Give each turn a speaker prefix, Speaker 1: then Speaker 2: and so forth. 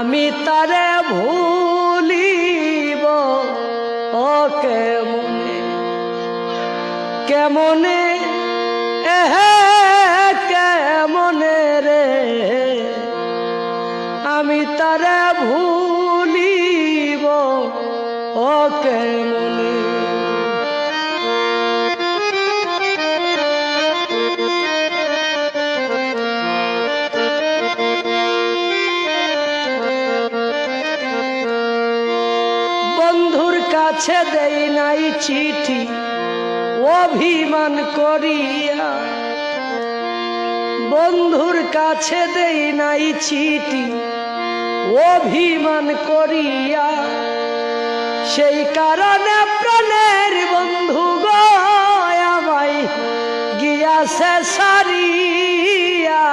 Speaker 1: আমি তারে ভুলিব ও কেমনে কেমনে কেমনে রে আমি তারে ভুলিব ও কেমনে বন্ধুর কাছে দেই নাই চিঠি অভিমান করিয়া বন্ধুর কাছে দেই নাই চিঠি অভিমান করিয়া সেই কারণে প্রাণের বন্ধু গো আমায় গিয়াছে সারিয়া